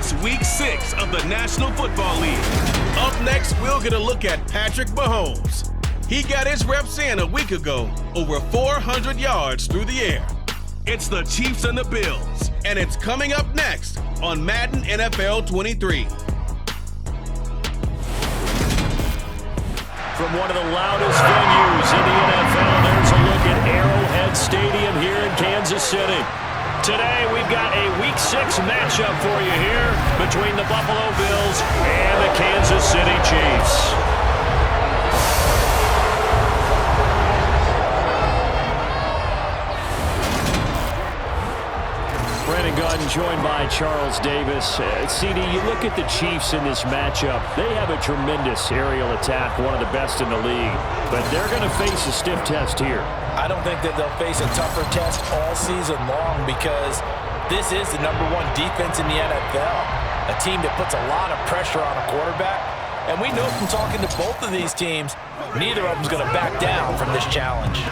It's Week 6 of the National Football League. Up next, we'll get a look at Patrick Mahomes. He got his reps in a week ago, over 400 yards through the air. It's the Chiefs and the Bills, and it's coming up next on Madden NFL 23. From one of the loudest venues in the NFL, there's a look at Arrowhead Stadium here in Kansas City. Today, we've got a Week 6 matchup for you here between the Buffalo Bills and the Kansas City Chiefs. Brandon Gordon joined by Charles Davis. CD, you look at the Chiefs in this matchup. They have a tremendous aerial attack, one of the best in the league. But they're going to face a stiff test here. I don't think that they'll face a tougher test all season long because this is the #1 defense in the NFL. A team that puts a lot of pressure on a quarterback. And we know from talking to both of these teams, neither of them's going to back down from this challenge.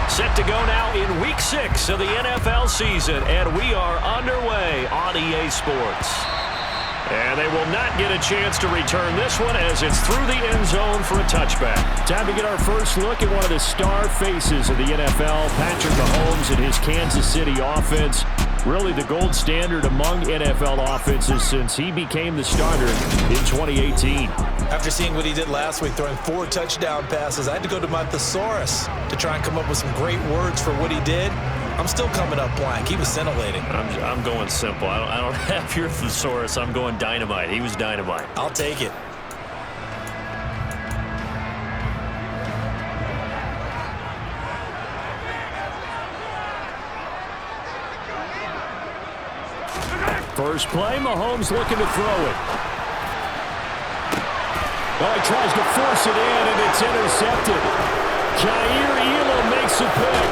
Set to go now in Week 6 of the NFL season, and we are underway on EA Sports. And they will not get a chance to return this one as it's through the end zone for a touchback. Time to get our first look at one of the star faces of the NFL, Patrick Mahomes and his Kansas City offense. Really the gold standard among NFL offenses since he became the starter in 2018. After seeing what he did last week, throwing 4 touchdown passes, I had to go to my thesaurus to try and come up with some great words for what he did. I'm still coming up blank. He was scintillating. I'm going simple. I don't have your thesaurus. I'm going dynamite. He was dynamite. I'll take it. First play, Mahomes looking to throw it. Oh, he tries to force it in, and it's intercepted. Jair Elam makes a pick.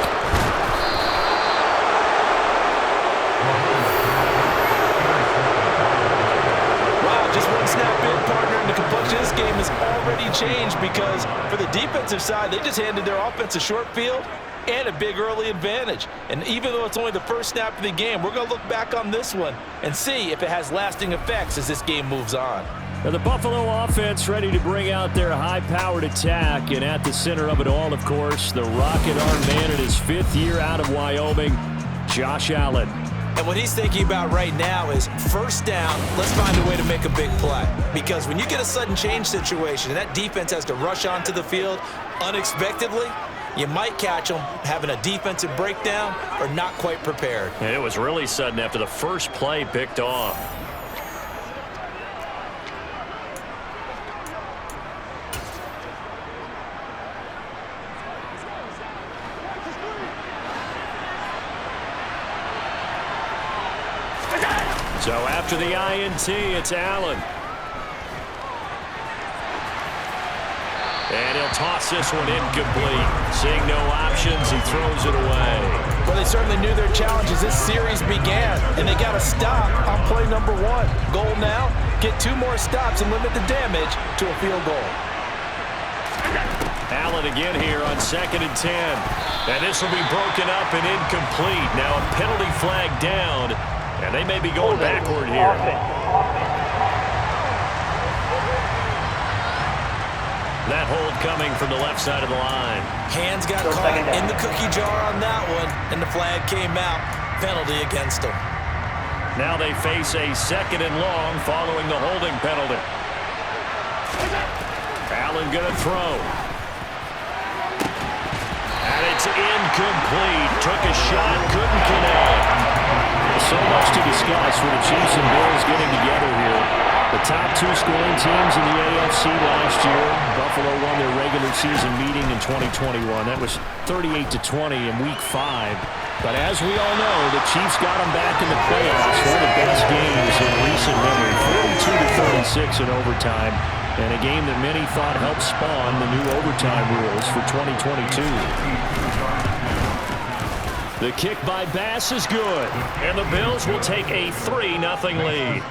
Wow, just one snap in, partner, and the complexion of this game has already changed because for the defensive side, they just handed their offense a short field and a big early advantage. And even though it's only the first snap of the game, we're going to look back on this one and see if it has lasting effects as this game moves on. Now the Buffalo offense ready to bring out their high-powered attack, and at the center of it all, of course, the rocket-armed man in his 5th year out of Wyoming, Josh Allen. And what he's thinking about right now is first down, let's find a way to make a big play. Because when you get a sudden change situation and that defense has to rush onto the field unexpectedly, you might catch them having a defensive breakdown or not quite prepared. And it was really sudden after the first play picked off. So after the INT, it's Allen. And he'll toss this one incomplete. Seeing no options, he throws it away. Well, they certainly knew their challenge as this series began, and they got to stop on play #1. Goal now, get 2 more stops and limit the damage to a field goal. Allen again here on 2nd and 10. And this will be broken up and incomplete. Now a penalty flag down, and they may be going backward here. That hold coming from the left side of the line. Hands got caught in the cookie jar on that one, and the flag came out. Penalty against them. Now they face a 2nd and long following the holding penalty. Allen going to throw. And it's incomplete. Took a shot, couldn't connect. So much to discuss with the Chiefs and Bills getting together here. The top two scoring teams in the AFC last year. Buffalo won their regular season meeting in 2021. That was 38-20 in Week 5. But as we all know, the Chiefs got them back in the playoffs. One of the best games in recent memory. 42-36 in overtime. And a game that many thought helped spawn the new overtime rules for 2022. The kick by Bass is good, and the Bills will take a 3-0 lead.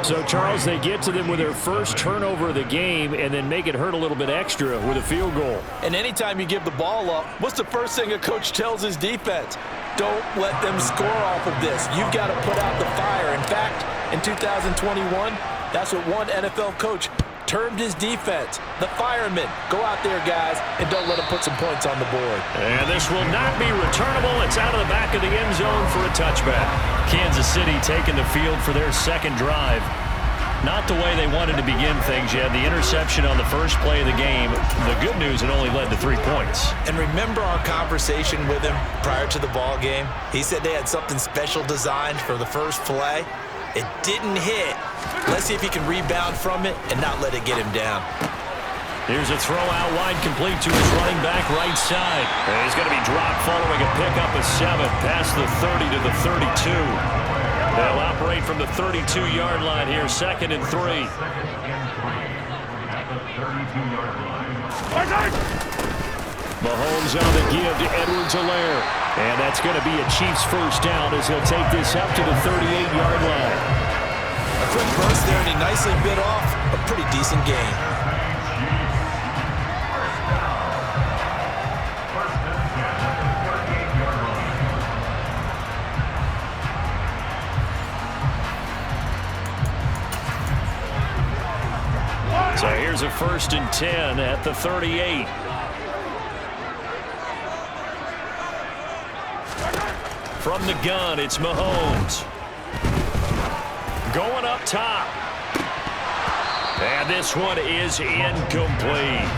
So, Charles, they get to them with their first turnover of the game and then make it hurt a little bit extra with a field goal. And anytime you give the ball up, what's the first thing a coach tells his defense? Don't let them score off of this. You've got to put out the fire. In fact, in 2021, that's what one NFL coach termed his defense, the firemen. Go out there, guys, and don't let them put some points on the board. And this will not be returnable. It's out of the back of the end zone for a touchback. Kansas City taking the field for their second drive. Not the way they wanted to begin things. You had the interception on the first play of the game. The good news, it only led to 3 points. And remember our conversation with him prior to the ball game? He said they had something special designed for the first play. It didn't hit. Let's see if he can rebound from it and not let it get him down. Here's a throw out wide, complete to his running back right side. And he's going to be dropped following a pickup of 7 past the 30 to the 32. They'll operate from the 32-yard line here, 2nd and 3. Mahomes on the give to Edwards-Helaire. And that's going to be a Chiefs first down as he'll take this up to the 38-yard line. A quick burst there, and he nicely bit off a pretty decent gain. So here's a 1st and 10 at the 38. From the gun, it's Mahomes. Going up top. And this one is incomplete.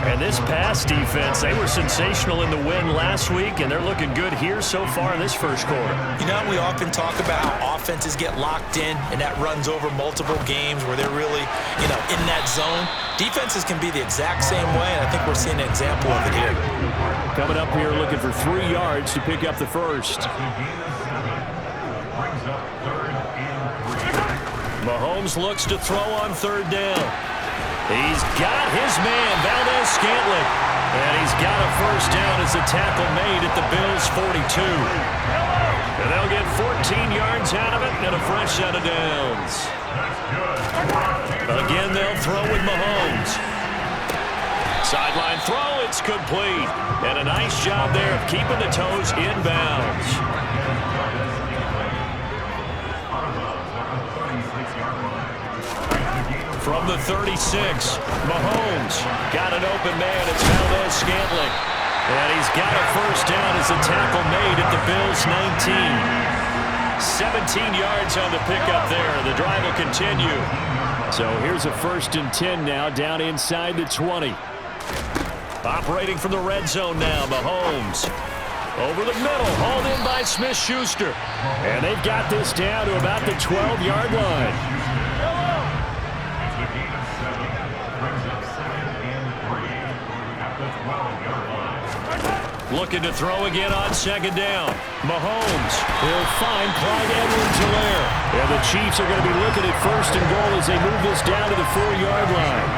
And this pass defense, they were sensational in the win last week, and they're looking good here so far in this first quarter. You know, we often talk about how offenses get locked in, and that runs over multiple games where they're really, in that zone. Defenses can be the exact same way, and I think we're seeing an example of it here. Coming up here looking for 3 yards to pick up the first. Mahomes looks to throw on 3rd down. He's got his man, Valdez-Scantling. And he's got a first down as the tackle made at the Bills' 42. And they'll get 14 yards out of it and a fresh set of downs. Again, they'll throw with Mahomes. Sideline throw, it's complete. And a nice job there of keeping the toes inbounds. From the 36, Mahomes got an open man. It's Valdez-Scantling. And he's got a first down as the tackle made at the Bills' 19. 17 yards on the pickup there. The drive will continue. So here's a 1st and 10 now down inside the 20. Operating from the red zone now, Mahomes. Over the middle, hauled in by Smith-Schuster. And they've got this down to about the 12-yard line. Looking to throw again on 2nd down. Mahomes will find Clyde Edwards-Helaire. And the Chiefs are going to be looking at 1st and goal as they move this down to the 4-yard line.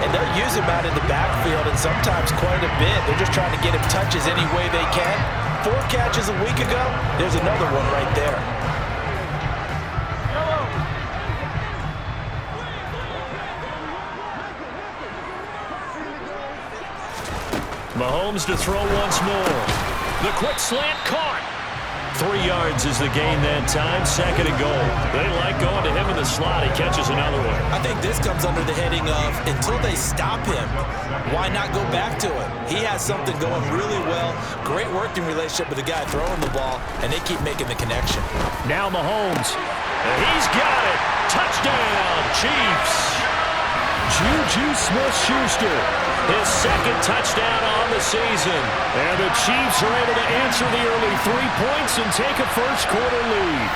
And they'll use him out in the backfield, and sometimes quite a bit. They're just trying to get him touches any way they can. 4 catches a week ago, there's another one right there. Mahomes to throw once more. The quick slant caught. 3 yards is the gain that time. 2nd and goal. They like going to him in the slot. He catches another one. I think this comes under the heading of until they stop him, why not go back to it? He has something going really well. Great working relationship with the guy throwing the ball, and they keep making the connection. Now Mahomes. And he's got it. Touchdown, Chiefs. Juju Smith-Schuster, his 2nd touchdown on the season. And the Chiefs are able to answer the early 3 points and take a first quarter lead.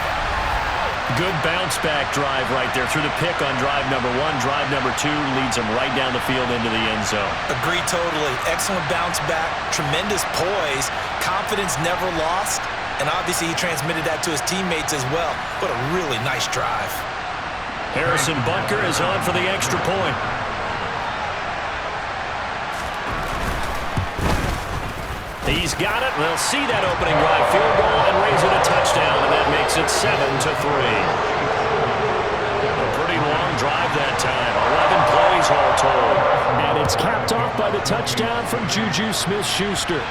Good bounce-back drive right there through the pick on drive number 1. Drive number 2 leads them right down the field into the end zone. Agree totally. Excellent bounce back, tremendous poise, confidence never lost, and obviously he transmitted that to his teammates as well. What a really nice drive. Harrison Butker is on for the extra point. He's got it. They'll see that opening drive field goal and raise it a touchdown, and that makes it 7-3. A pretty long drive that time. 11 plays all told. And it's capped off by the touchdown from Juju Smith-Schuster.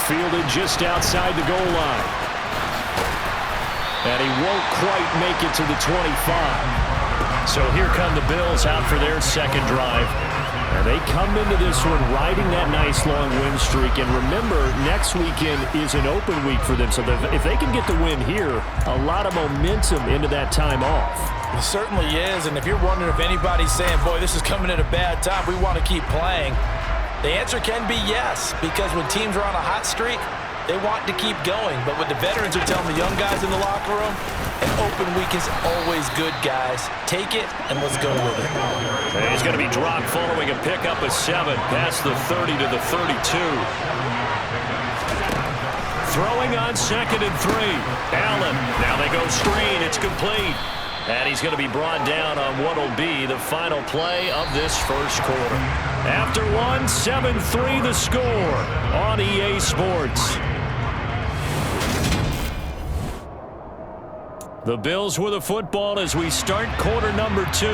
Fielded just outside the goal line. And he won't quite make it to the 25. So here come the Bills out for their second drive. And they come into this one riding that nice long win streak. And remember, next weekend is an open week for them. So if they can get the win here, a lot of momentum into that time off. It certainly is. And if you're wondering if anybody's saying, boy, this is coming at a bad time, we want to keep playing, the answer can be yes. Because when teams are on a hot streak, they want to keep going. But what the veterans are telling the young guys in the locker room, an open week is always good, guys. Take it, and let's go with it. And he's going to be dropped following a pickup of 7 past the 30 to the 32. Throwing on 2nd and 3. Allen. Now they go screen. It's complete. And he's going to be brought down on what will be the final play of this first quarter. After 1, 7-3 the score on EA Sports. The Bills with a football as we start quarter number 2.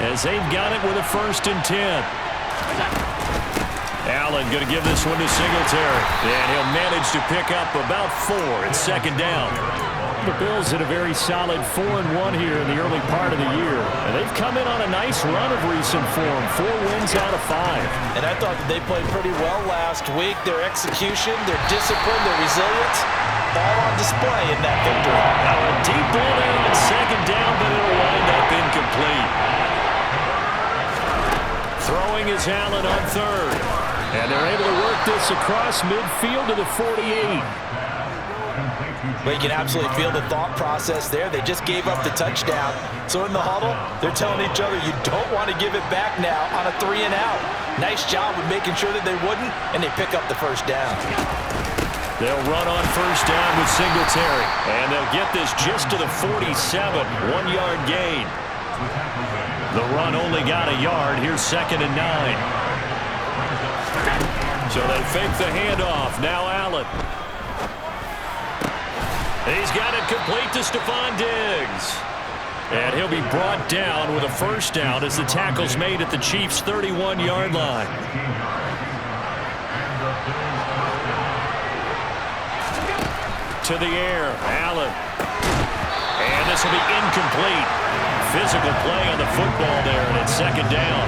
As they've got it with a 1st and 10. Allen going to give this one to Singletary. And he'll manage to pick up about 4 at 2nd down. The Bills had a very solid 4-1 here in the early part of the year. And they've come in on a nice run of recent form. 4 wins out of 5. And I thought that they played pretty well last week. Their execution, their discipline, their resilience, all on display in that victory. Now a deep ball there on 2nd down, but it'll wind up incomplete. Throwing is Allen on 3rd. And they're able to work this across midfield to the 48. But you can absolutely feel the thought process there. They just gave up the touchdown. So in the huddle, they're telling each other, you don't want to give it back now on a 3-and-out. Nice job with making sure that they wouldn't, and they pick up the 1st down. They'll run on 1st down with Singletary. And they'll get this just to the 47. 1-yard gain. The run only got a yard. Here's 2nd and 9. So they fake the handoff. Now Allen. He's got it complete to Stephon Diggs. And he'll be brought down with a 1st down as the tackle's made at the Chiefs' 31-yard line. To the air, Allen. And this will be incomplete. Physical play on the football there, and it's 2nd down.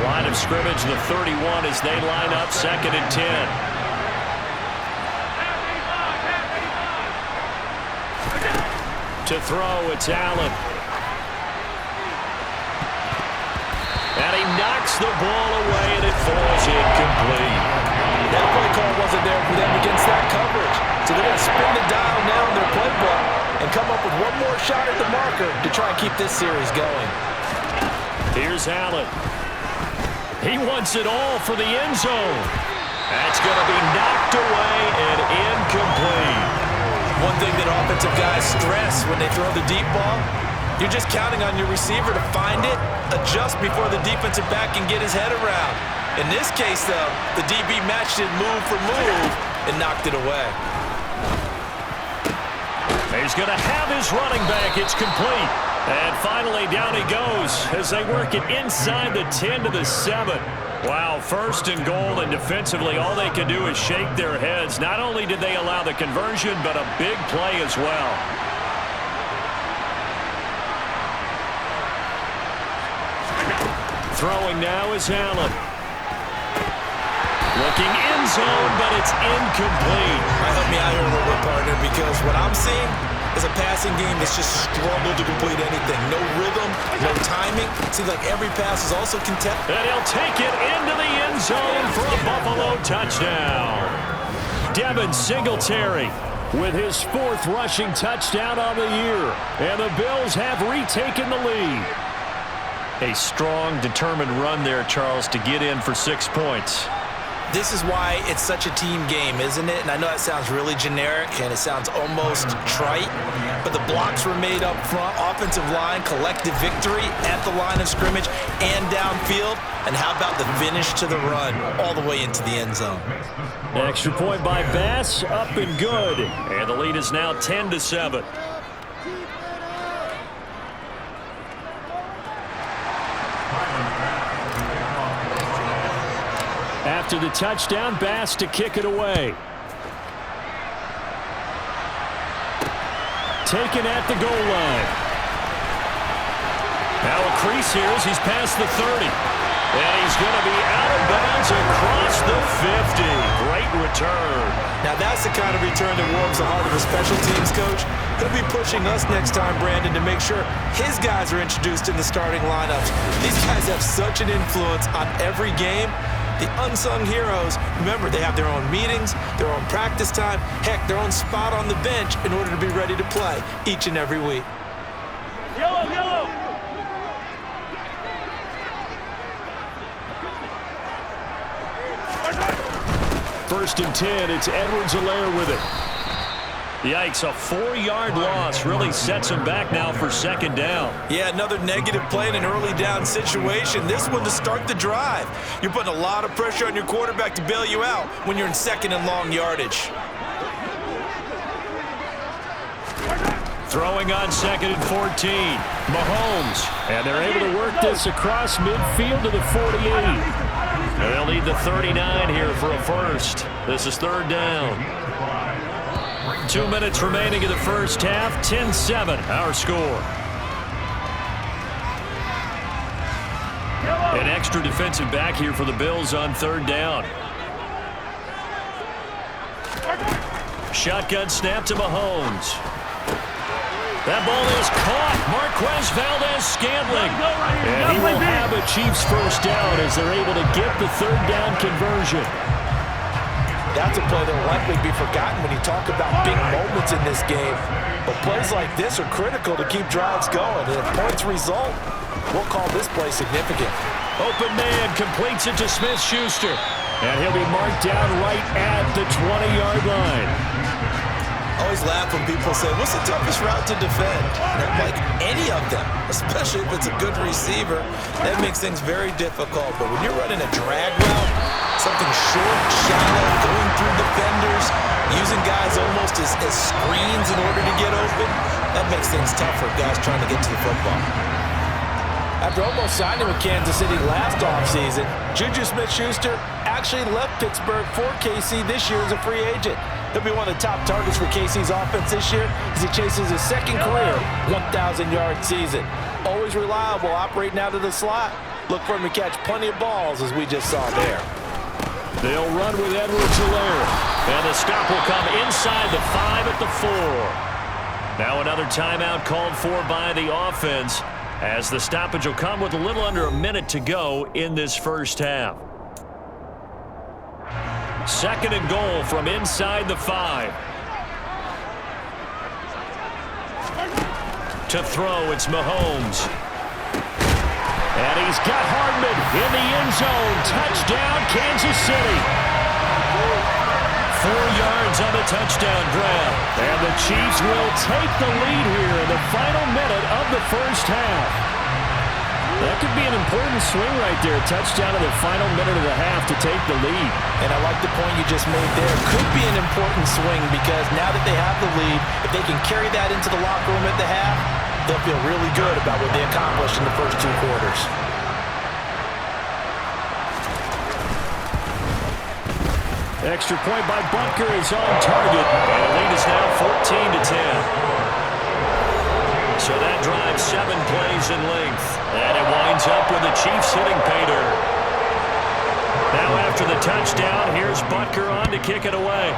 Line of scrimmage, the 31 as they line up 2nd and 10. To throw, it's Allen. And he knocks the ball away, and it falls incomplete. That play call wasn't there for them against that coverage. So they're going to spin the dial now in their playbook and come up with one more shot at the marker to try and keep this series going. Here's Allen. He wants it all for the end zone. That's going to be knocked away and incomplete. One thing that offensive guys stress when they throw the deep ball, you're just counting on your receiver to find it, adjust before the defensive back can get his head around. In this case, though, the DB matched it move for move and knocked it away. He's going to have his running back. It's complete. And finally, down he goes as they work it inside the 10 to the 7. Wow, 1st and goal, and defensively, all they can do is shake their heads. Not only did they allow the conversion, but a big play as well. Throwing now is Allen. Looking end zone, but it's incomplete. Help me out here a little bit, partner, because what I'm seeing is a passing game that's just struggled to complete anything. No rhythm, no timing. Seems like every pass is also contested. And he'll take it into the end zone for a Buffalo touchdown. Devin Singletary with his 4th rushing touchdown on the year. And the Bills have retaken the lead. A strong, determined run there, Charles, to get in for 6 points. This is why it's such a team game, isn't it? And I know that sounds really generic and it sounds almost trite, but the blocks were made up front, offensive line, collective victory at the line of scrimmage and downfield. And how about the finish to the run all the way into the end zone? Extra point by Bass, up and good. And the lead is now 10-7. After the touchdown, Bass to kick it away. Taken at the goal line. Now a crease here as he's past the 30. And he's going to be out of bounds across the 50. Great return. Now that's the kind of return that warms the heart of a special teams coach. He'll be pushing us next time, Brandon, to make sure his guys are introduced in the starting lineups. These guys have such an influence on every game. The unsung heroes, remember, they have their own meetings, their own practice time, heck, their own spot on the bench in order to be ready to play each and every week. Yellow, yellow. First and 10, it's Edwards-Helaire with it. Yikes, a 4-yard loss really sets him back now for 2nd down. Yeah, another negative play in an early down situation. This one to start the drive. You're putting a lot of pressure on your quarterback to bail you out when you're in 2nd and long yardage. Throwing on 2nd and 14. Mahomes. And they're able to work this across midfield to the 48. And they'll need the 39 here for a first. This is 3rd down. 2 minutes remaining in the first half. 10-7, our score. An extra defensive back here for the Bills on 3rd down. Shotgun snap to Mahomes. That ball is caught. Marquez Valdez-Scantling. And he will have a Chiefs first down as they're able to get the 3rd down conversion. That's a play that will likely be forgotten when you talk about big moments in this game. But plays like this are critical to keep drives going. And if points result, we'll call this play significant. Open man completes it to Smith-Schuster. And he'll be marked down right at the 20-yard line. I always laugh when people say, what's the toughest route to defend? And I'm like, any of them, especially if it's a good receiver. That makes things very difficult. But when you're running a drag route, something short, shallow, going through defenders, using guys almost as screens in order to get open, that makes things tough for guys trying to get to the football. After almost signing with Kansas City last offseason, Juju Smith-Schuster actually left Pittsburgh for KC this year as a free agent. He'll be one of the top targets for KC's offense this year as he chases his 2nd career 1,000-yard season. Always reliable, operating out of the slot. Look for him to catch plenty of balls, as we just saw there. They'll run with Edwards-Helaire. And the stop will come inside the 5 at the 4. Now another timeout called for by the offense, as the stoppage will come with a little under a minute to go in this first half. 2nd and goal from inside the 5. To throw, it's Mahomes. And he's got Hardman in the end zone. Touchdown, Kansas City. 4 yards on the touchdown grab. And the Chiefs will take the lead here in the final minute of the first half. That could be an important swing right there. Touchdown in the final minute of the half to take the lead. And I like the point you just made there. Could be an important swing because now that they have the lead, if they can carry that into the locker room at the half, they'll feel really good about what they accomplished in the first 2 quarters. Extra point by Butker is on target. And the lead is now 14-10. So that drives 7 plays in length. And it winds up with the Chiefs hitting pay dirt. Now after the touchdown, here's Butker on to kick it away.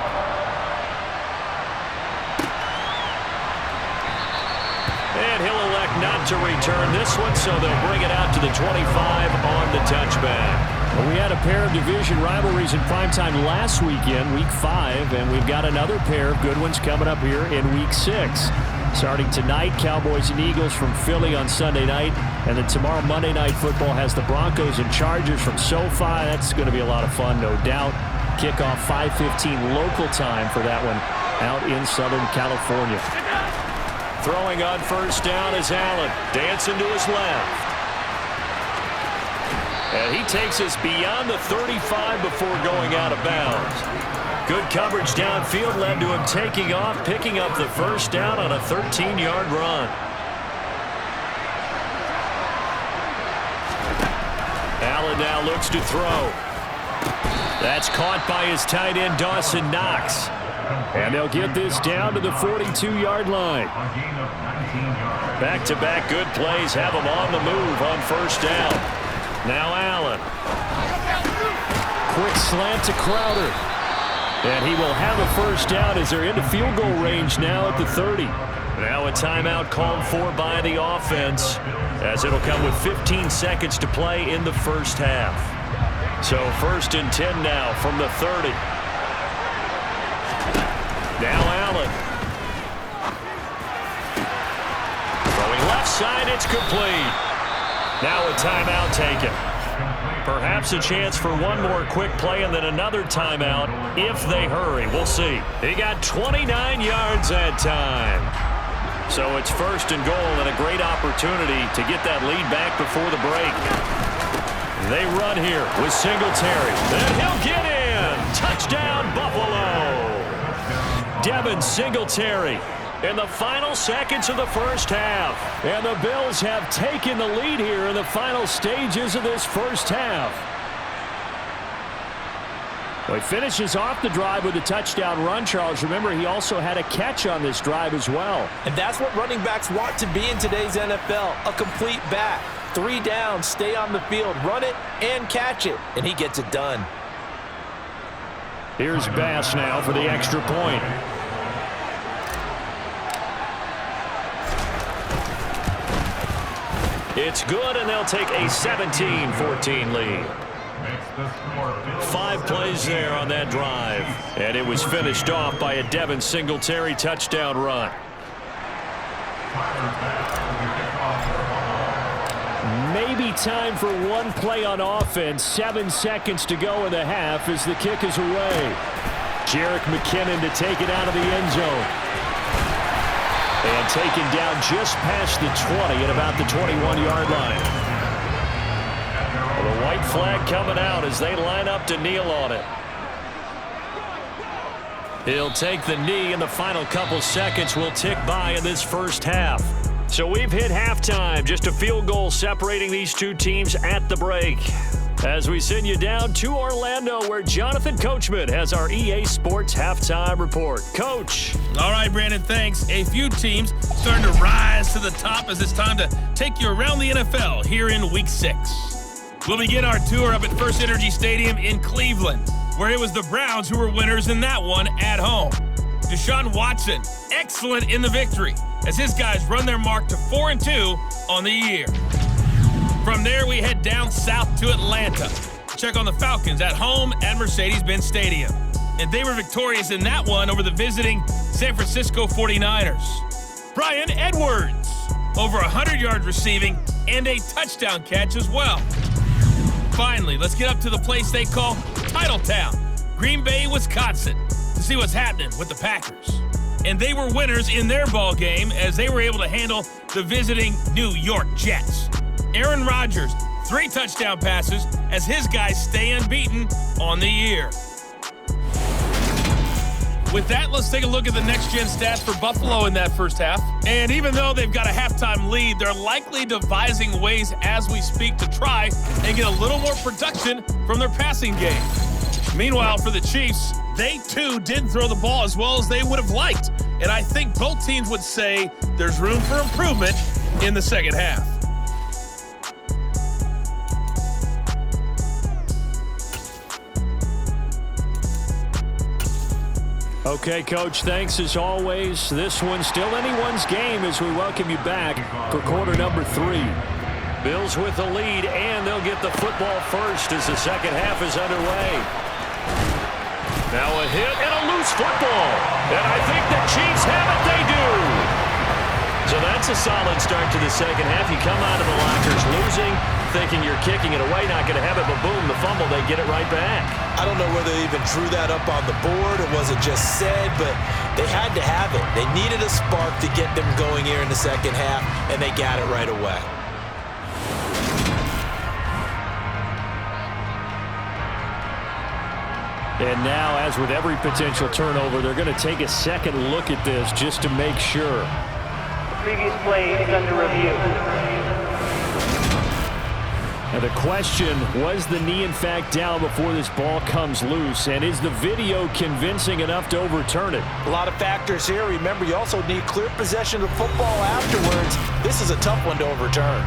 And he'll elect not to return this one, so they'll bring it out to the 25 on the touchback. Well, we had a pair of division rivalries in primetime last weekend, Week 5, and we've got another pair of good ones coming up here in Week 6. Starting tonight, Cowboys and Eagles from Philly on Sunday night, and then tomorrow Monday Night Football has the Broncos and Chargers from SoFi. That's going to be a lot of fun, no doubt. Kickoff 5:15 local time for that one out in Southern California. Throwing on first down is Allen, dancing to his left. And he takes us beyond the 35 before going out of bounds. Good coverage downfield led to him taking off, picking up the first down on a 13-yard run. Allen now looks to throw. That's caught by his tight end, Dawson Knox. And they'll get this down to the 42-yard line. Back-to-back good plays have him on the move on first down. Now Allen. Quick slant to Crowder. And he will have a first down as they're into field goal range now at the 30. Now a timeout called for by the offense, as it'll come with 15 seconds to play in the first half. So 1st and 10 now from the 30. Now Allen. Throwing left side, it's complete. Now a timeout taken. Perhaps a chance for one more quick play and then another timeout if they hurry. We'll see. He got 29 yards that time. So it's 1st and goal and a great opportunity to get that lead back before the break. They run here with Singletary. Then he'll get in. Touchdown, Buffalo. Devin Singletary in the final seconds of the first half. And the Bills have taken the lead here in the final stages of this first half. Well, he finishes off the drive with a touchdown run, Charles. Remember, he also had a catch on this drive as well. And that's what running backs want to be in today's NFL, a complete back. 3 downs, stay on the field, run it, and catch it. And he gets it done. Here's Bass now for the extra point. It's good, and they'll take a 17-14 lead. 5 plays there on that drive. And it was finished off by a Devin Singletary touchdown run. Maybe time for one play on offense. 7 seconds to go in the half as the kick is away. Jerick McKinnon to take it out of the end zone. And taken down just past the 20 at about the 21-yard line. Well, the white flag coming out as they line up to kneel on it. He'll take the knee, and the final couple seconds will tick by in this first half. So we've hit halftime, just a field goal separating these two teams at the break. As we send you down to Orlando, where Jonathan Coachman has our EA Sports Halftime Report. Coach. All right, Brandon, thanks. A few teams starting to rise to the top as it's time to take you around the NFL here in Week 6. We'll begin our tour up at First Energy Stadium in Cleveland, where it was the Browns who were winners in that one at home. Deshaun Watson, excellent in the victory, as his guys run their mark to 4-2 on the year. From there, we head down south to Atlanta. Check on the Falcons at home at Mercedes-Benz Stadium. And they were victorious in that one over the visiting San Francisco 49ers. Bryan Edwards, over 100 yards receiving and a touchdown catch as well. Finally, let's get up to the place they call Titletown, Green Bay, Wisconsin, to see what's happening with the Packers. And they were winners in their ball game as they were able to handle the visiting New York Jets. Aaron Rodgers, 3 touchdown passes as his guys stay unbeaten on the year. With that, let's take a look at the next-gen stats for Buffalo in that first half. And even though they've got a halftime lead, they're likely devising ways as we speak to try and get a little more production from their passing game. Meanwhile, for the Chiefs, they too didn't throw the ball as well as they would have liked. And I think both teams would say there's room for improvement in the second half. Okay, Coach, thanks as always. This one's still anyone's game as we welcome you back for quarter number 3. Bills with the lead, and they'll get the football first as the second half is underway. Now a hit and a loose football. And I think the Chiefs have it. They do. So that's a solid start to the second half. You come out of the lockers losing, thinking you're kicking it away, not going to have it, but boom, the fumble, they get it right back. I don't know whether they even drew that up on the board or was it just said, but they had to have it. They needed a spark to get them going here in the second half, and they got it right away. And now, as with every potential turnover, they're going to take a second look at this just to make sure. The previous play is under review. Now the question, was the knee in fact down before this ball comes loose? And is the video convincing enough to overturn it? A lot of factors here. Remember, you also need clear possession of the football afterwards. This is a tough one to overturn.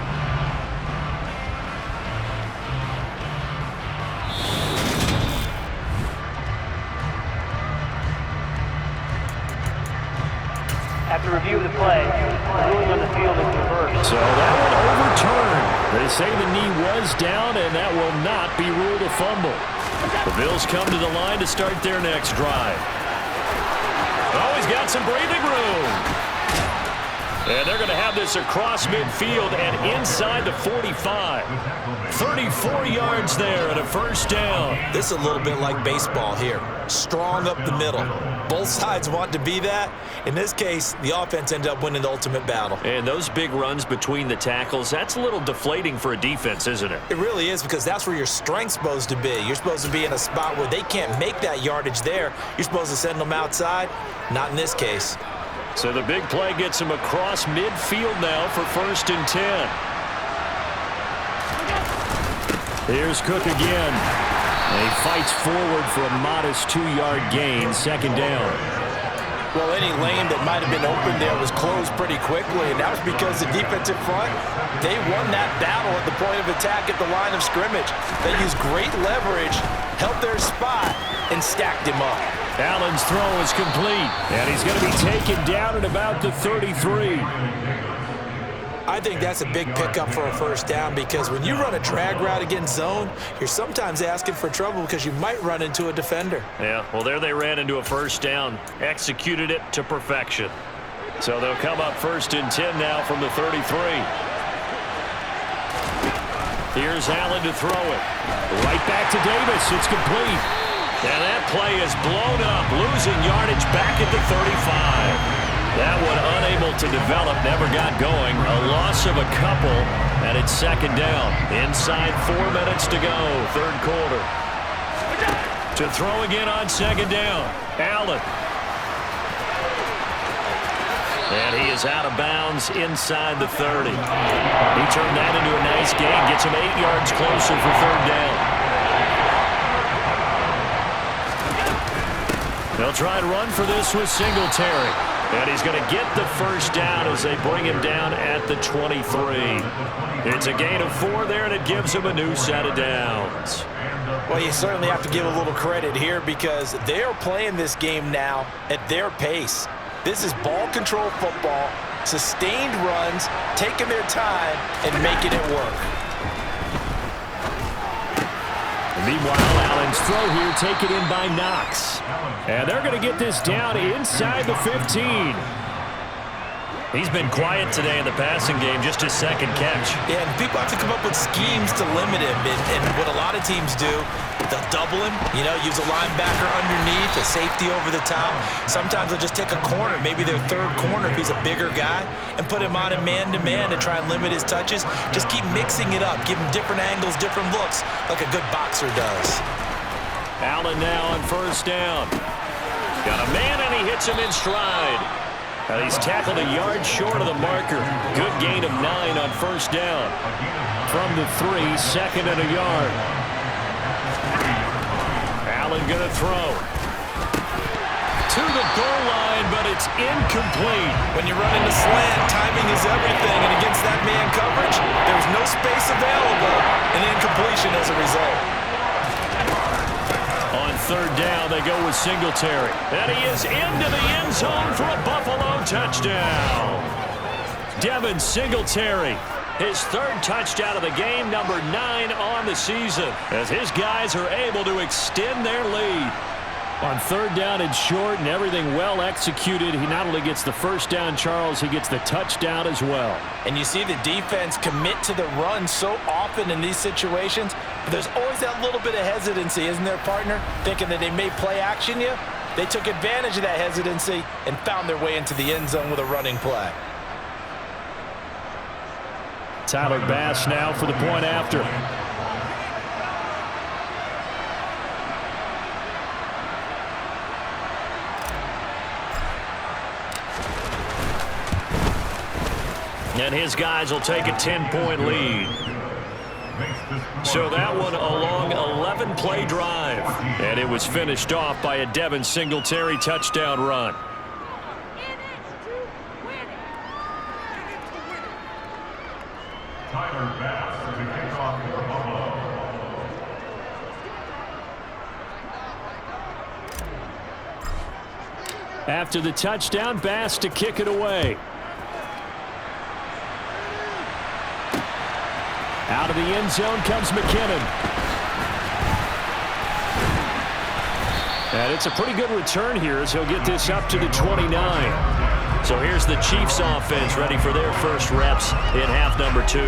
After review of the play, the ruling on the field is reversed. So that one overturned. They say the knee was down, and that will not be ruled a fumble. The Bills come to the line to start their next drive. Oh, he's got some breathing room. And they're going to have this across midfield and inside the 45. 34 yards there and a first down. This is a little bit like baseball here. Strong up the middle. Both sides want to be that. In this case, the offense ended up winning the ultimate battle. And those big runs between the tackles, that's a little deflating for a defense, isn't it? It really is, because that's where your strength's supposed to be. You're supposed to be in a spot where they can't make that yardage there. You're supposed to send them outside. Not in this case. So the big play gets him across midfield now for 1st and 10. Here's Cook again. And he fights forward for a modest 2-yard gain, 2nd down. Well, any lane that might have been open there was closed pretty quickly, and that was because the defensive front, they won that battle at the point of attack at the line of scrimmage. They used great leverage, held their spot, and stacked him up. Allen's throw is complete, and he's going to be taken down at about the 33. I think that's a big pickup for a first down, because when you run a drag route against zone, you're sometimes asking for trouble because you might run into a defender. Yeah, well, there they ran into a first down, executed it to perfection. So they'll come up 1st and 10 now from the 33. Here's Allen to throw it. Right back to Davis. It's complete. And that play is blown up, losing yardage back at the 35. That one unable to develop, never got going. A loss of a couple, and it's 2nd down. Inside 4 minutes to go, 3rd quarter. To throw again on 2nd down, Allen. And he is out of bounds inside the 30. He turned that into a nice gain, gets him 8 yards closer for 3rd down. They'll try and run for this with Singletary. And he's going to get the first down as they bring him down at the 23. It's a gain of 4 there, and it gives him a new set of downs. Well, you certainly have to give a little credit here, because they are playing this game now at their pace. This is ball control football, sustained runs, taking their time, and making it work. Meanwhile, Allen's throw here taken in by Knox. And they're going to get this down inside the 15. He's been quiet today in the passing game, just his 2nd catch. Yeah, and people have to come up with schemes to limit him. And what a lot of teams do, they'll double him, use a linebacker underneath, a safety over the top. Sometimes they'll just take a corner, maybe their 3rd corner if he's a bigger guy, and put him on a man-to-man to try and limit his touches. Just keep mixing it up, give him different angles, different looks, like a good boxer does. Allen now on 1st down. Got a man, and he hits him in stride. And he's tackled a yard short of the marker. Good gain of 9 on 1st down. From the 3, 2nd and a yard. Allen going to throw. To the goal line, but it's incomplete. When you run into slant, timing is everything. And against that man coverage, there's no space available. And incompletion as a result. On 3rd down, they go with Singletary. And he is into the end zone for a Buffalo touchdown. Devin Singletary His third touchdown of the game, number 9 on the season, as his guys are able to extend their lead. On third down and short and everything well executed, he not only gets the first down, Charles, he gets the touchdown as well. And you see the defense commit to the run so often in these situations, but there's always that little bit of hesitancy, isn't there, partner? Thinking that they may play action you. They took advantage of that hesitancy and found their way into the end zone with a running play. Tyler Bass now for the point after. And his guys will take a 10-point lead. So that one a long 11-play drive. And it was finished off by a Devin Singletary touchdown run. Tyler Bass to kick off for Buffalo. After the touchdown, Bass to kick it away. Out of the end zone comes McKinnon. And it's a pretty good return here as he'll get this up to the 29. So here's the Chiefs offense ready for their first reps in half number 2.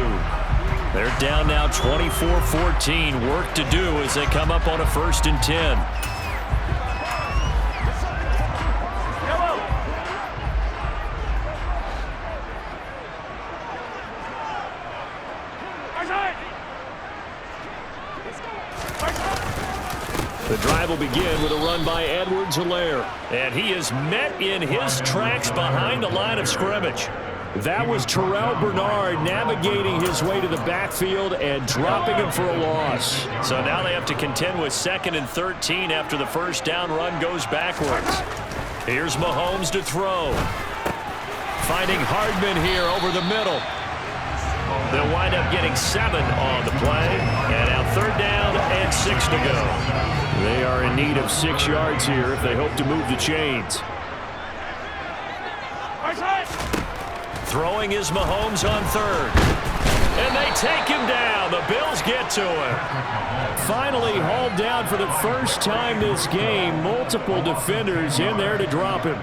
They're down now 24-14. Work to do as they come up on a 1st and 10. The drive will begin with a run by Edwards-Helaire. And he is met in his tracks behind the line of scrimmage. That was Terrell Bernard navigating his way to the backfield and dropping him for a loss. So now they have to contend with 2nd and 13 after the first down run goes backwards. Here's Mahomes to throw. Finding Hardman here over the middle. They'll wind up getting 7 on the play. And now 3rd down and 6 to go. They are in need of 6 yards here if they hope to move the chains. Throwing is Mahomes on 3rd. And they take him down. The Bills get to him. Finally hauled down for the first time this game. Multiple defenders in there to drop him.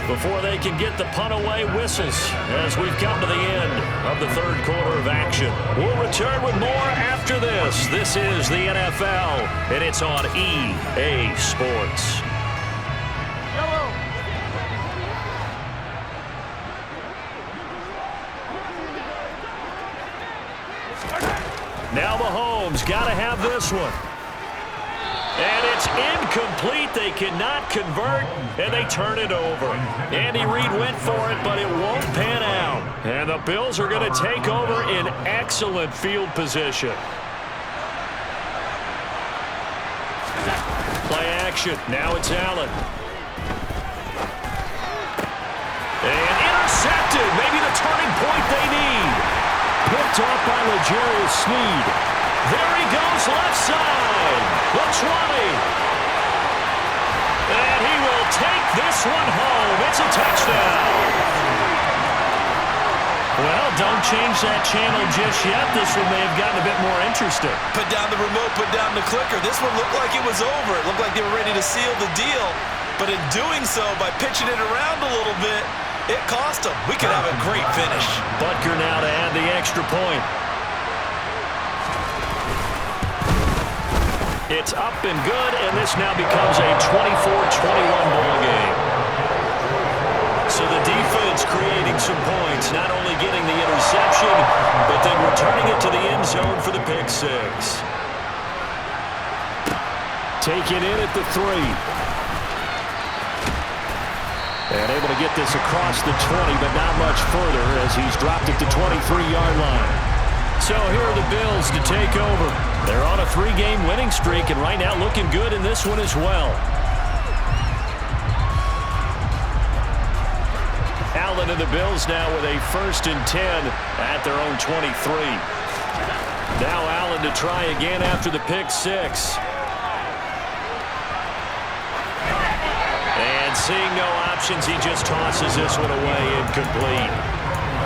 Before they can get the punt away, whistles as we've come to the end of the 3rd quarter of action. We'll return with more after this. This is the NFL, and it's on EA Sports. Now Mahomes got to have this one. And it's incomplete. They cannot convert, and they turn it over. Andy Reid went for it, but it won't pan out. And the Bills are going to take over in excellent field position. Play action. Now it's Allen. And intercepted. Maybe the turning point they need. Picked off by L'Jarius Sneed. There he goes, left side. The 20. And he will take this one home. It's a touchdown. Well, don't change that channel just yet. This one may have gotten a bit more interesting. Put down the remote, put down the clicker. This one looked like it was over. It looked like they were ready to seal the deal. But in doing so, by pitching it around a little bit, it cost them. We could have a great finish. Butker now to add the extra point. It's up and good, and this now becomes a 24-21 ball game. So the defense creating some points, not only getting the interception, but then returning it to the end zone for the pick 6. Taken in at the 3. And able to get this across the 20, but not much further as he's dropped at the 23-yard line. So here are the Bills to take over. They're on a 3-game winning streak, and right now looking good in this one as well. Allen and the Bills now with a 1st and 10 at their own 23. Now Allen to try again after the pick six. And seeing no options, he just tosses this one away, incomplete.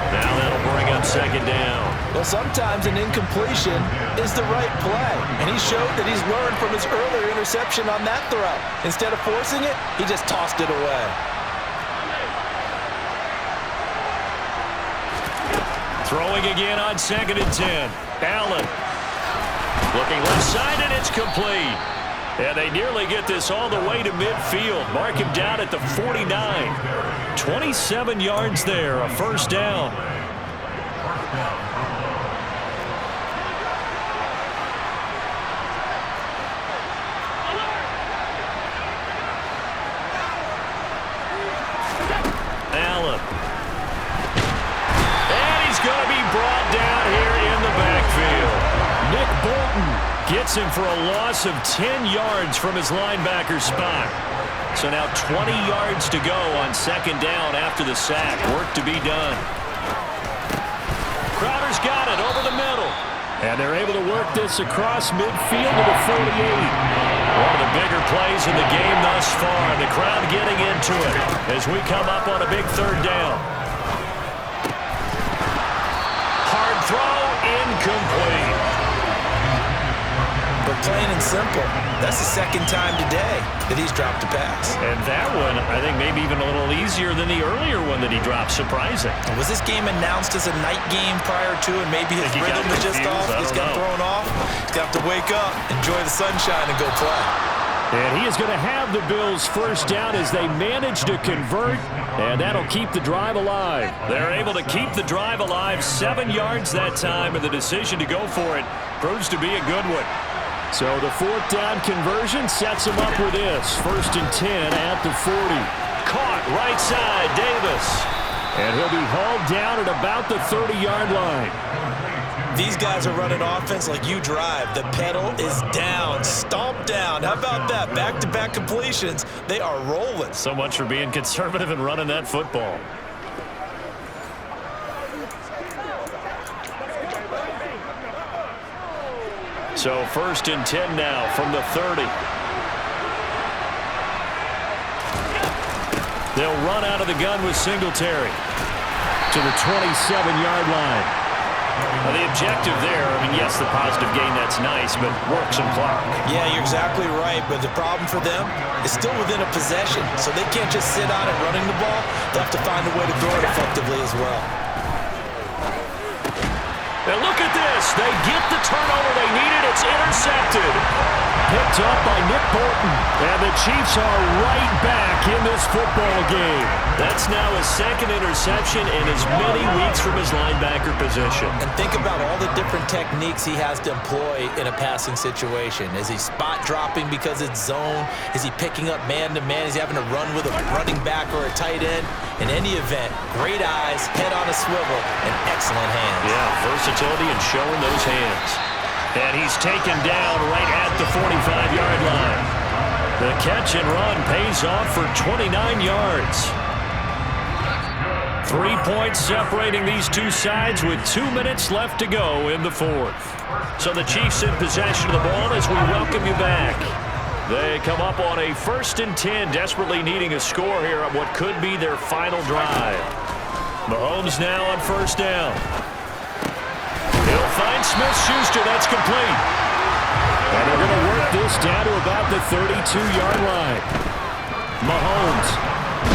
Now that'll bring up second down. Well, sometimes an incompletion is the right play, and he showed that he's learned from his earlier interception on that throw. Instead of forcing it, he just tossed it away. Throwing again on 2nd and 10. Allen looking left side, and it's complete. And they nearly get this all the way to midfield. Mark him down at the 49. 27 yards there, a first down. Allen. And he's going to be brought down here in the backfield. Nick Bolton gets him for a loss of 10 yards from his linebacker spot. So now 20 yards to go on second down after the sack. Work to be done. Crowder's got it over the middle. And they're able to work this across midfield to the 48. One of the bigger plays in the game thus far. The crowd getting into it as we come up on a big third down. Hard throw, incomplete. But plain and simple, that's the second time today that he's dropped a pass. And that one, I think, maybe even a little easier than the earlier one that he dropped. Surprising. Was this game announced as a night game prior to, and maybe his rhythm was just off? He's got thrown off. He's got to wake up, enjoy the sunshine, and go play. And he is going to have the Bills first down as they manage to convert, and that'll keep the drive alive. They're able to keep the drive alive 7 yards that time, and the decision to go for it proves to be a good one. So the fourth down conversion sets him up with this. 1st and 10 at the 40. Caught right side, Davis. And he'll be hauled down at about the 30-yard line. These guys are running offense like you drive. The pedal is down, stomp down. How about that? Back-to-back completions. They are rolling. So much for being conservative and running that football. So 1st and 10 now from the 30. They'll run out of the gun with Singletary to the 27-yard line. Now the objective there, I mean, yes, the positive gain, that's nice, but work some clock. Yeah, you're exactly right, but the problem for them is still within a possession, so they can't just sit on it running the ball. They'll have to find a way to throw it effectively as well. And look at this. They get the turnover they needed. It's intercepted. Picked up by Nick Bolton. And the Chiefs are right back in this football game. That's now his second interception in as many weeks from his linebacker position. And think about all the different techniques he has to employ in a passing situation. Is he spot dropping because it's zone? Is he picking up man-to-man? Is he having to run with a running back or a tight end? In any event, great eyes, head on a swivel, and excellent hands. Yeah, versatility and showing those hands. And he's taken down right at the 45-yard line. The catch and run pays off for 29 yards. 3 points separating these two sides with 2 minutes left to go in the fourth. So the Chiefs in possession of the ball as we welcome you back. They come up on a 1st and 10, desperately needing a score here on what could be their final drive. Mahomes now on 1st down. He'll find Smith-Schuster. That's complete. And they're going to work this down to about the 32-yard line. Mahomes.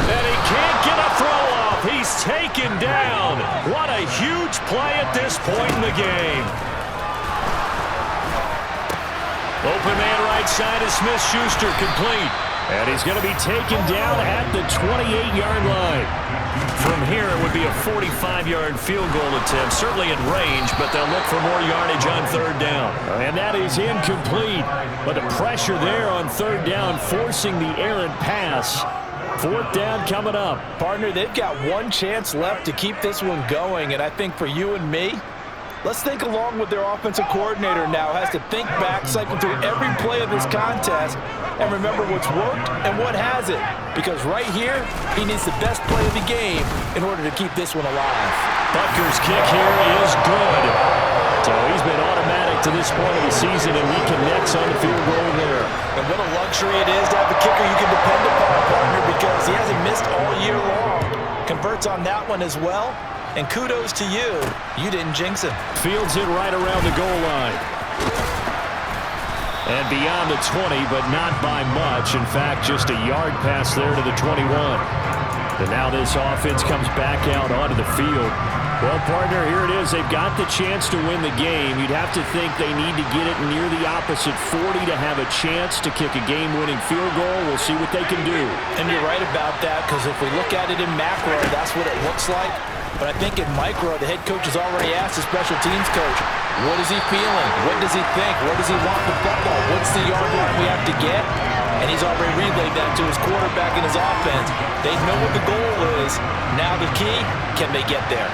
And he can't get a throw off. He's taken down. What a huge play at this point in the game. Open man right side is Smith-Schuster, complete. And he's going to be taken down at the 28-yard line. From here, it would be a 45-yard field goal attempt, certainly in range, but they'll look for more yardage on 3rd down. And that is incomplete. But the pressure there on 3rd down, forcing the errant pass. 4th down coming up. Partner, they've got one chance left to keep this one going, and I think for you and me, let's think along with their offensive coordinator now. Has to think back, cycle through every play of this contest, and remember what's worked and what hasn't. Because right here, he needs the best play of the game in order to keep this one alive. Butker's kick here is good. So he's been automatic to this point of the season, and he connects on the field goal there. And what a luxury it is to have a kicker you can depend upon, partner, because he hasn't missed all year long. Converts on that one as well. And kudos to you. You didn't jinx him. Fields it right around the goal line. And beyond the 20, but not by much. In fact, just a yard pass there to the 21. And now this offense comes back out onto the field. Well, partner, here it is. They've got the chance to win the game. You'd have to think they need to get it near the opposite 40 to have a chance to kick a game-winning field goal. We'll see what they can do. And you're right about that, because if we look at it in macro, that's what it looks like. But I think in micro, the head coach has already asked the special teams coach, what is he feeling? What does he think? Where does he want the football? What's the yard line we have to get? And he's already relayed that to his quarterback and his offense. They know what the goal is. Now the key, can they get there?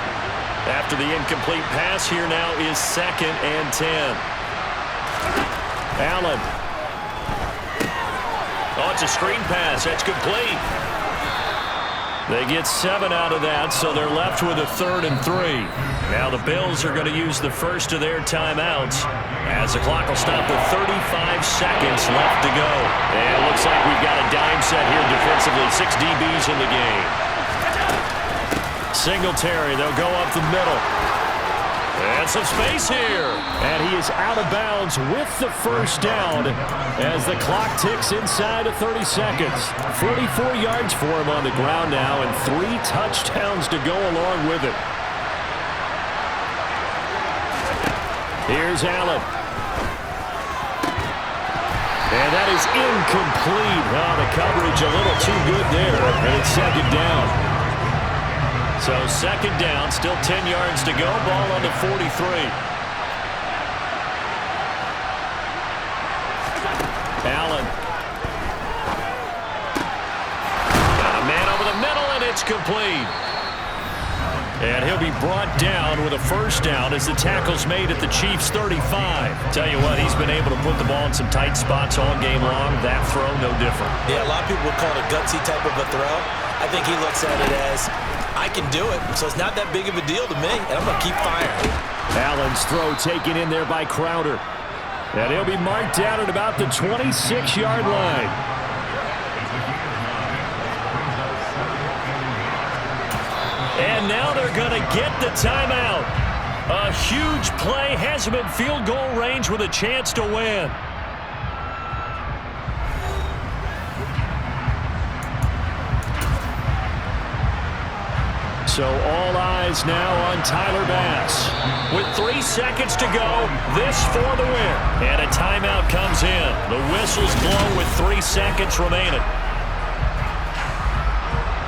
After the incomplete pass, here now is 2nd and 10. Allen. Oh, it's a screen pass. That's complete. They get 7 out of that, so they're left with a 3rd and 3. Now the Bills are going to use the first of their timeouts as the clock will stop with 35 seconds left to go. And it looks like we've got a dime set here defensively. 6 DBs in the game. Singletary, they'll go up the middle. And some space here. And he is out of bounds with the first down as the clock ticks inside of 30 seconds. 44 yards for him on the ground now and 3 touchdowns to go along with it. Here's Allen. And that is incomplete. Oh, the coverage a little too good there. And it's 2nd down. So 2nd down, still 10 yards to go. Ball on the 43. Allen. Got a man over the middle, and it's complete. And he'll be brought down with a first down as the tackle's made at the Chiefs' 35. Tell you what, he's been able to put the ball in some tight spots all game long. That throw, no different. Yeah, a lot of people would call it a gutsy type of a throw. I think he looks at it as, I can do it, so it's not that big of a deal to me, and I'm going to keep firing. Allen's throw taken in there by Crowder. And he'll be marked down at about the 26-yard line. And now they're going to get the timeout. A huge play has him in field goal range with a chance to win. So all eyes now on Tyler Bass. With 3 seconds to go, this for the win. And a timeout comes in. The whistle's blown with 3 seconds remaining.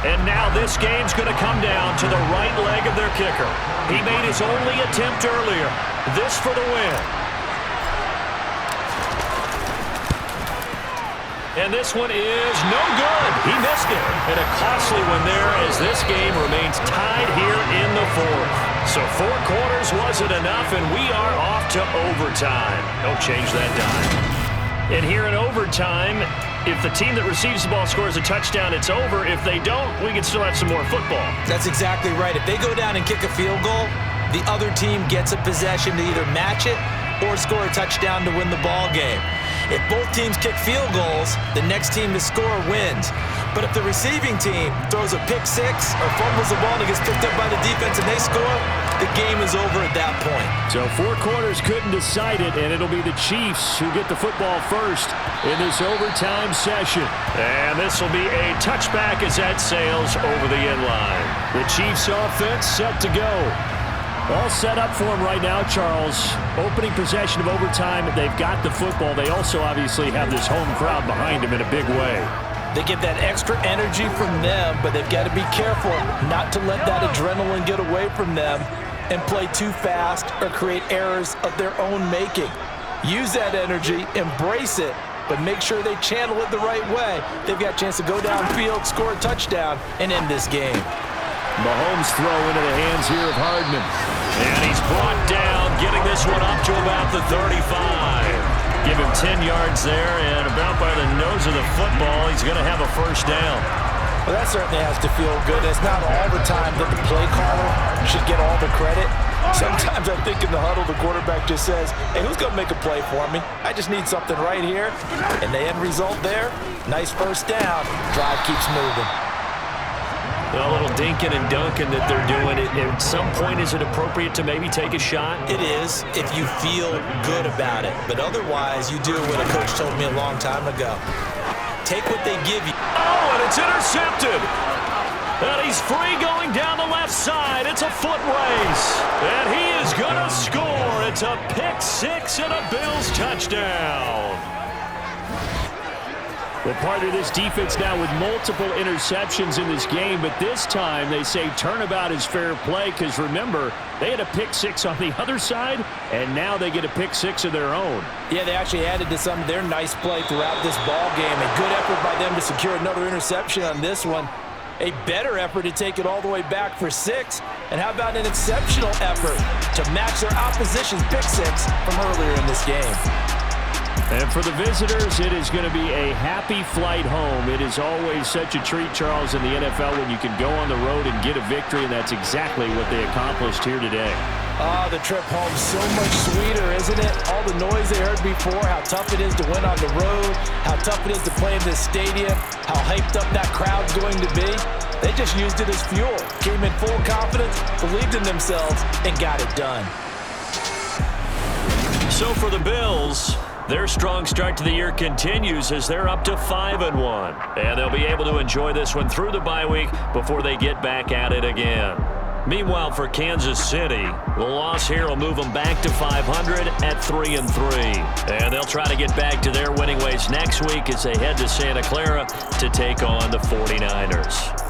And now this game's going to come down to the right leg of their kicker. He made his only attempt earlier. This for the win. And this one is no good. He missed it. And a costly one there as this game remains tied here in the 4th. So 4 quarters wasn't enough, and we are off to overtime. Don't change that dime. And here in overtime, if the team that receives the ball scores a touchdown, it's over. If they don't, we can still have some more football. That's exactly right. If they go down and kick a field goal, the other team gets a possession to either match it or score a touchdown to win the ball game. If both teams kick field goals, the next team to score wins. But if the receiving team throws a pick 6 or fumbles the ball and it gets picked up by the defense and they score, the game is over at that point. So 4 quarters couldn't decide it, and it'll be the Chiefs who get the football first in this overtime session. And this will be a touchback as that sails over the end line. The Chiefs offense set to go. All set up for him right now, Charles. Opening possession of overtime. They've got the football. They also obviously have this home crowd behind them in a big way. They get that extra energy from them, but they've got to be careful not to let that adrenaline get away from them and play too fast or create errors of their own making. Use that energy, embrace it, but make sure they channel it the right way. They've got a chance to go downfield, score a touchdown, and end this game. Mahomes throw into the hands here of Hardman. And he's brought down, getting this one up to about the 35. Give him 10 yards there, and about by the nose of the football, he's going to have a first down. Well, that certainly has to feel good. It's not all the time that the play caller should get all the credit. Sometimes I think in the huddle, the quarterback just says, hey, who's going to make a play for me? I just need something right here. And the end result there, nice first down. Drive keeps moving. A little dinking and dunking that they're doing. At some point, is it appropriate to maybe take a shot? It is if you feel good about it. But otherwise, you do what a coach told me a long time ago. Take what they give you. Oh, and it's intercepted. And he's free going down the left side. It's a foot race. And he is going to score. It's a pick-6 and a Bills touchdown. Well, part of this defense now with multiple interceptions in this game, but this time they say turnabout is fair play because, remember, they had a pick-6 on the other side, and now they get a pick-6 of their own. Yeah, they actually added to some of their nice play throughout this ball game. A good effort by them to secure another interception on this one. A better effort to take it all the way back for 6. And how about an exceptional effort to match their opposition's pick-6 from earlier in this game. And for the visitors, it is going to be a happy flight home. It is always such a treat, Charles, in the NFL when you can go on the road and get a victory, and that's exactly what they accomplished here today. Oh, the trip home so much sweeter, isn't it? All the noise they heard before, how tough it is to win on the road, how tough it is to play in this stadium, how hyped up that crowd's going to be. They just used it as fuel, came in full confidence, believed in themselves, and got it done. So for the Bills, their strong start to the year continues as they're up to 5-1. And they'll be able to enjoy this one through the bye week before they get back at it again. Meanwhile, for Kansas City, the loss here will move them back to 500 at 3-3. And they'll try to get back to their winning ways next week as they head to Santa Clara to take on the 49ers.